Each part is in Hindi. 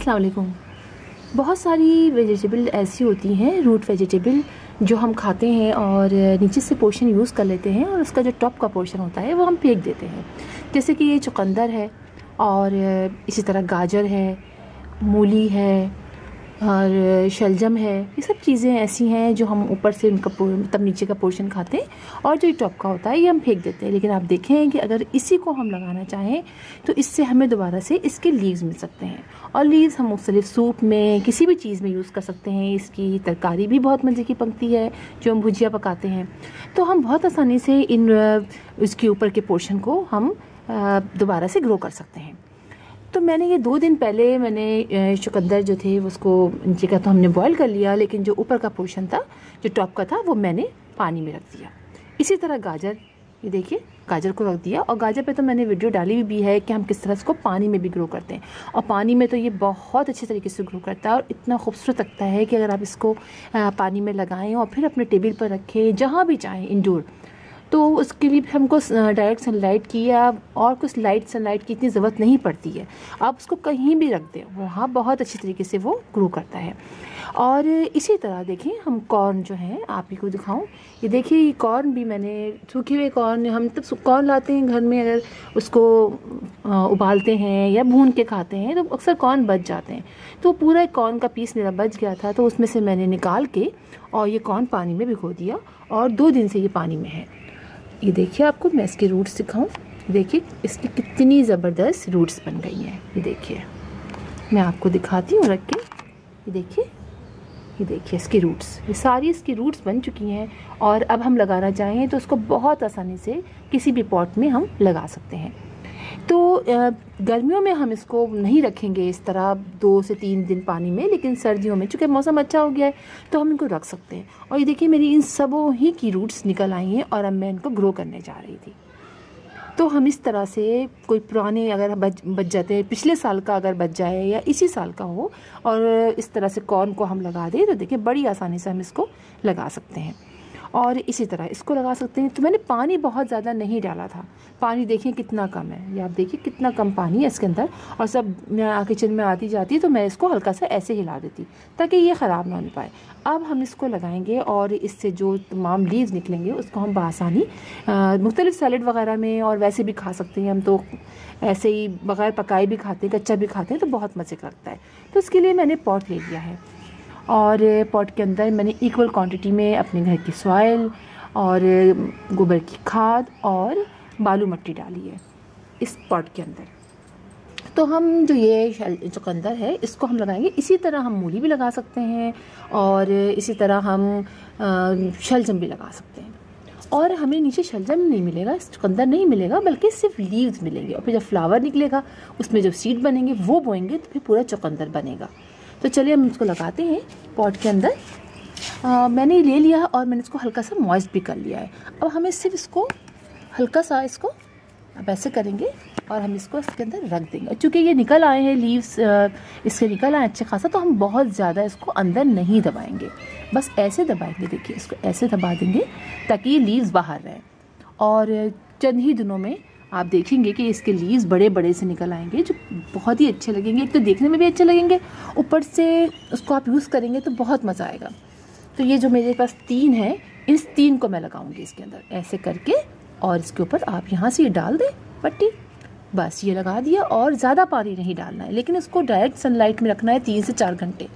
अस्सलाम वालेकुम। बहुत सारी वेजिटेबल ऐसी होती हैं, रूट वेजिटेबल, जो हम खाते हैं और नीचे से पोर्शन यूज़ कर लेते हैं और उसका जो टॉप का पोर्शन होता है वो हम फेंक देते हैं। जैसे कि ये चुकंदर है और इसी तरह गाजर है, मूली है और शलजम है। ये सब चीज़ें ऐसी हैं जो हम ऊपर से उनका तब नीचे का पोर्शन खाते हैं और जो टॉप का होता है ये हम फेंक देते हैं। लेकिन आप देखें कि अगर इसी को हम लगाना चाहें तो इससे हमें दोबारा से इसके लीव्स मिल सकते हैं और लीव्स हम मुख्तलिफ सूप में, किसी भी चीज़ में यूज़ कर सकते हैं। इसकी तरकारी भी बहुत मज़े की बनती है जो हम भुजिया पकाते हैं। तो हम बहुत आसानी से इसके ऊपर के पोर्शन को हम दोबारा से ग्रो कर सकते हैं। तो मैंने ये 2 दिन पहले मैंने चुकंदर जो थे उसको नीचे का तो हमने बॉईल कर लिया, लेकिन जो ऊपर का पोर्शन था, जो टॉप का था, वो मैंने पानी में रख दिया। इसी तरह गाजर, ये देखिए गाजर को रख दिया। और गाजर पे तो मैंने वीडियो डाली भी है कि हम किस तरह इसको पानी में भी ग्रो करते हैं और पानी में तो ये बहुत अच्छे तरीके से ग्रो करता है और इतना खूबसूरत लगता है कि अगर आप इसको पानी में लगाएं और फिर अपने टेबल पर रखें जहाँ भी चाहें इंडोर, तो उसके लिए हमको डायरेक्ट सनलाइट की या और कुछ लाइट सनलाइट की इतनी ज़रूरत नहीं पड़ती है। आप उसको कहीं भी रख दें, वहाँ बहुत अच्छी तरीके से वो ग्रो करता है। और इसी तरह देखिए हम कॉर्न जो है, आप ही को दिखाऊं, ये देखिए ये कॉर्न भी मैंने, सूखे हुए कॉर्न, हम तब कॉर्न लाते हैं घर में, अगर उसको उबालते हैं या भून के खाते हैं तो अक्सर कॉर्न बच जाते हैं। तो पूरा कॉर्न का पीस मेरा बच गया था, तो उसमें से मैंने निकाल के और ये कॉर्न पानी में भिगो दिया और 2 दिन से ये पानी में है। ये देखिए, आपको मैं इसके रूट्स दिखाऊं, देखिए इसकी कितनी ज़बरदस्त रूट्स बन गई हैं। ये देखिए मैं आपको दिखाती हूँ रख के, ये देखिए इसकी रूट्स, ये सारी इसकी रूट्स बन चुकी हैं। और अब हम लगाना चाहें तो उसको बहुत आसानी से किसी भी पॉट में हम लगा सकते हैं। तो गर्मियों में हम इसको नहीं रखेंगे इस तरह 2 से 3 दिन पानी में, लेकिन सर्दियों में चूँकि मौसम अच्छा हो गया है तो हम इनको रख सकते हैं। और ये देखिए मेरी इन सबों ही की रूट्स निकल आई हैं और अब मैं इनको ग्रो करने जा रही थी। तो हम इस तरह से कोई पुराने अगर बच जाते हैं, पिछले साल का अगर बच जाए या इसी साल का हो और इस तरह से कॉर्न को हम लगा दें तो देखिए बड़ी आसानी से हम इसको लगा सकते हैं। और इसी तरह इसको लगा सकते हैं। तो मैंने पानी बहुत ज़्यादा नहीं डाला था, पानी देखिए कितना कम है, ये आप देखिए कितना कम पानी है इसके अंदर। और सब मैं किचन में आती जाती तो मैं इसको हल्का सा ऐसे हिला देती ताकि ये ख़राब ना हो पाए। अब हम इसको लगाएंगे और इससे जो तमाम लीव्स निकलेंगे उसको हम बआसानी मुख्तलिफ सैलेड वगैरह में और वैसे भी खा सकते हैं। हम तो ऐसे ही बग़ैर पकाए भी खाते हैं, कच्चा भी खाते हैं, तो बहुत मज़े का लगता है। तो इसके लिए मैंने पॉट ले लिया है और पॉट के अंदर मैंने इक्वल क्वांटिटी में अपने घर की सॉइल और गोबर की खाद और बालू मिट्टी डाली है इस पॉट के अंदर। तो हम जो ये चुकंदर है इसको हम लगाएंगे। इसी तरह हम मूली भी लगा सकते हैं और इसी तरह हम शलजम भी लगा सकते हैं। और हमें नीचे शलजम नहीं मिलेगा, चुकंदर नहीं मिलेगा, बल्कि सिर्फ लीव्स मिलेंगे। और फिर जब फ्लावर निकलेगा उसमें जब सीड बनेंगे वो बोएंगे तो फिर पूरा चुकंदर बनेगा। तो चलिए हम इसको लगाते हैं पॉट के अंदर। मैंने ले लिया और मैंने इसको हल्का सा मॉइस्ट भी कर लिया है। अब हमें सिर्फ इसको हल्का सा इसको अब ऐसे करेंगे और हम इसको इसके अंदर रख देंगे। चूँकि ये निकल आए हैं लीव्स, इसके निकल आए अच्छे खासा, तो हम बहुत ज़्यादा इसको अंदर नहीं दबाएंगे, बस ऐसे दबाएंगे। देखिए इसको ऐसे दबा देंगे ताकि ये लीव्स बाहर रहें। और चंद ही दिनों में आप देखेंगे कि इसके लीव्स बड़े बड़े से निकल आएंगे जो बहुत ही अच्छे लगेंगे। एक तो देखने में भी अच्छे लगेंगे, ऊपर से उसको आप यूज़ करेंगे तो बहुत मज़ा आएगा। तो ये जो मेरे पास 3 है, इस 3 को मैं लगाऊंगी इसके अंदर ऐसे करके और इसके ऊपर आप यहाँ से ये डाल दें पट्टी, बस ये लगा दिया। और ज़्यादा पानी नहीं डालना है, लेकिन इसको डायरेक्ट सनलाइट में रखना है 3 से 4 घंटे,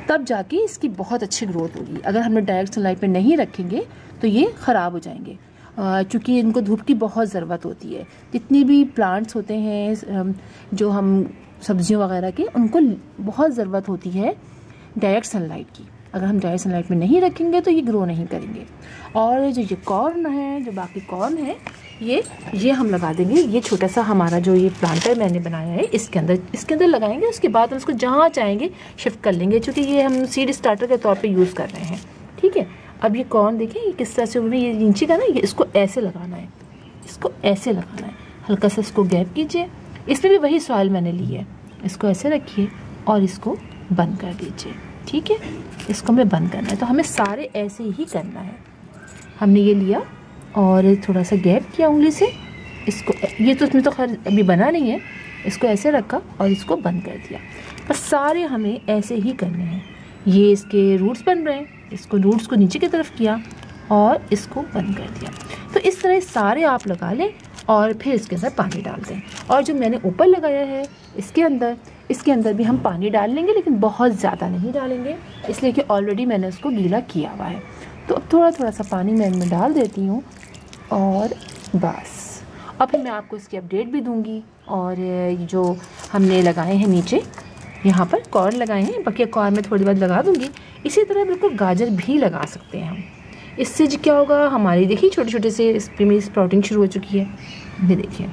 तब जाके इसकी बहुत अच्छी ग्रोथ होगी। अगर हमने डायरेक्ट सनलाइट में नहीं रखेंगे तो ये ख़राब हो जाएंगे, चूँकि इनको धूप की बहुत ज़रूरत होती है। जितनी भी प्लांट्स होते हैं जो हम सब्जियों वगैरह के, उनको बहुत ज़रूरत होती है डायरेक्ट सनलाइट की। अगर हम डायरेक्ट सनलाइट में नहीं रखेंगे तो ये ग्रो नहीं करेंगे। और जो ये कॉर्न है, जो बाकी कॉर्न है, ये हम लगा देंगे। ये छोटा सा हमारा जो ये प्लांटर मैंने बनाया है इसके अंदर लगाएंगे। उसके बाद हम इसको जहाँ चाहेंगे शिफ्ट कर लेंगे, क्योंकि ये हम सीड स्टार्टर के तौर पे यूज़ कर रहे हैं। ठीक है, अब ये कॉर्न देखिए ये किस तरह से ये नीचे का ना, ये इसको ऐसे लगाना है, इसको ऐसे लगाना है, हल्का सा इसको गैप कीजिए। इसमें भी वही सॉइल मैंने ली है, इसको ऐसे रखिए और इसको बंद कर दीजिए। ठीक है, इसको हमें बंद करना है, तो हमें सारे ऐसे ही करना है। हमने ये लिया और थोड़ा सा गैप किया उंगली से, इसको, ये तो इसमें तो खैर अभी बना नहीं है, इसको ऐसे रखा और इसको बंद कर दिया। बस सारे हमें ऐसे ही करने हैं। ये इसके रूट्स बन रहे हैं, इसको रूट्स को नीचे की तरफ किया और इसको बंद कर दिया। तो इस तरह सारे आप लगा लें और फिर इसके अंदर पानी डाल दें। और जो मैंने ऊपर लगाया है इसके अंदर भी हम पानी डाल लेंगे, लेकिन बहुत ज़्यादा नहीं डालेंगे, इसलिए कि ऑलरेडी मैंने उसको गीला किया हुआ है। तो अब थोड़ा थोड़ा सा पानी मैं इनमें डाल देती हूँ और बस। अब फिर मैं आपको इसकी अपडेट भी दूँगी। और जो हमने लगाए हैं नीचे यहाँ पर कॉर्न लगाए हैं, बाकी कॉर्न में थोड़ी बहुत लगा दूँगी। इसी तरह बिल्कुल गाजर भी लगा सकते हैं हम। इससे क्या होगा, हमारी देखिए छोटे छोटे से इसमें स्प्राउटिंग शुरू हो चुकी है। ये देखिए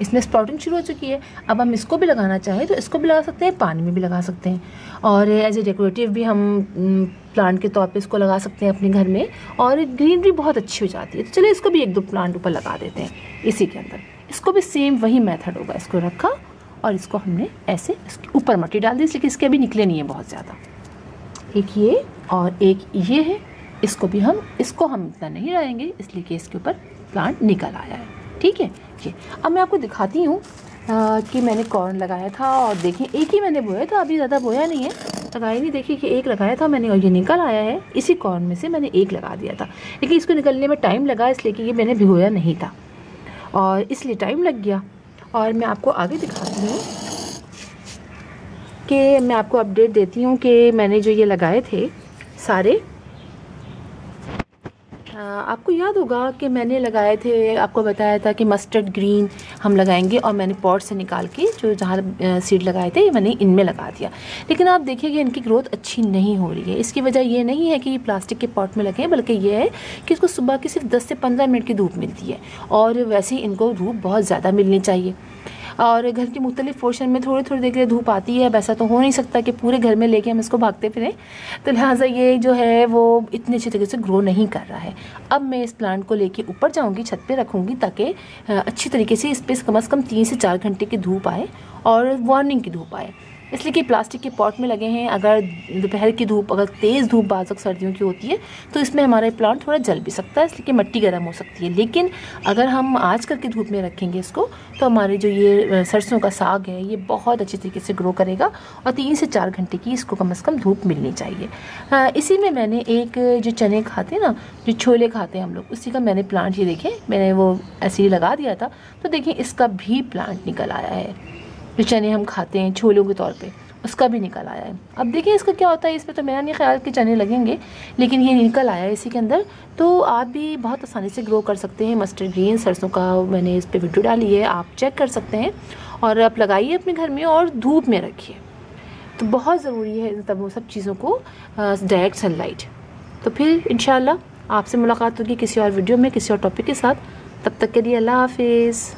इसमें स्प्राउटिंग शुरू हो चुकी है। अब हम इसको भी लगाना चाहें तो इसको भी लगा सकते हैं, पानी में भी लगा सकते हैं, और एज ए डेकोरेटिव भी हम प्लांट के तौर पे इसको लगा सकते हैं अपने घर में, और ग्रीनरी बहुत अच्छी हो जाती है। तो चलिए इसको भी एक दो प्लांट ऊपर लगा देते हैं इसी के अंदर। इसको भी सेम वही मेथड होगा, इसको रखा और इसको हमने ऐसे इसके ऊपर मिट्टी डाल दी, इसलिए इसके अभी निकले नहीं है बहुत ज़्यादा। एक ये और एक ये है, इसको हम इतना नहीं डालेंगे इसलिए कि इसके ऊपर प्लांट निकल आया है। ठीक है, ये अब मैं आपको दिखाती हूँ कि मैंने कॉर्न लगाया था, और देखिए एक ही मैंने बोया था, अभी ज़्यादा बोया नहीं है, लगाया नहीं। देखिए कि एक लगाया था मैंने और ये निकल आया है। इसी कॉर्न में से मैंने एक लगा दिया था, लेकिन इसको निकलने में टाइम लगा, इसलिए कि ये मैंने भिगोया नहीं था और इसलिए टाइम लग गया। और मैं आपको आगे दिखाती हूँ कि मैं आपको अपडेट देती हूँ कि मैंने जो ये लगाए थे सारे, आपको याद होगा कि मैंने लगाए थे, आपको बताया था कि मस्टर्ड ग्रीन हम लगाएंगे, और मैंने पॉट से निकाल के जो जहाँ सीड लगाए थे मैंने इनमें लगा दिया। लेकिन आप देखिए कि इनकी ग्रोथ अच्छी नहीं हो रही है। इसकी वजह ये नहीं है कि ये प्लास्टिक के पॉट में लगे, बल्कि ये है कि इसको सुबह की सिर्फ 10 से 15 मिनट की धूप मिलती है, और वैसे ही इनको धूप बहुत ज़्यादा मिलनी चाहिए। और घर के मुख्तलिफ पोर्शन में थोड़ी थोड़ी देर के लिए धूप आती है, वैसा तो हो नहीं सकता कि पूरे घर में लेके हम इसको भागते फिरें। तो लिहाजा ये जो है वो इतनी अच्छी तरीके से ग्रो नहीं कर रहा है। अब मैं इस प्लांट को लेके ऊपर जाऊंगी, छत पे रखूंगी, ताकि अच्छी तरीके से इस पर कम से कम 3 से 4 घंटे की धूप आए और वार्निंग की धूप आए। इसलिए कि प्लास्टिक के पॉट में लगे हैं, अगर दोपहर की धूप, अगर तेज़ धूप बाज़ सर्दियों की होती है तो इसमें हमारा प्लांट थोड़ा जल भी सकता है, इसलिए कि मिट्टी गर्म हो सकती है। लेकिन अगर हम आजकल की धूप में रखेंगे इसको, तो हमारे जो ये सरसों का साग है ये बहुत अच्छी तरीके से ग्रो करेगा, और 3 से 4 घंटे की इसको कम से कम धूप मिलनी चाहिए। इसी में मैंने एक जो चने खाते हैं ना, जो छोले खाते हैं हम लोग, उसी का मैंने प्लांट, ये देखें मैंने वो ऐसे ही लगा दिया था, तो देखिए इसका भी प्लांट निकल आया है। जो चने हम खाते हैं छोलों के तौर पे, उसका भी निकल आया है। अब देखिए इसका क्या होता है, इसमें तो मेरा नहीं ख्याल कि चने लगेंगे, लेकिन ये निकल आया है इसी के अंदर। तो आप भी बहुत आसानी से ग्रो कर सकते हैं। मस्टर्ड ग्रीन सरसों का मैंने इस पर वीडियो डाली है, आप चेक कर सकते हैं, और आप लगाइए अपने घर में और धूप में रखिए। तो बहुत ज़रूरी है तब वो सब चीज़ों को डायरेक्ट सनलाइट। तो फिर इंशाल्लाह आपसे मुलाकात होगी किसी और वीडियो में, किसी और टॉपिक के साथ। तब तक के लिए अल्लाह हाफिज़।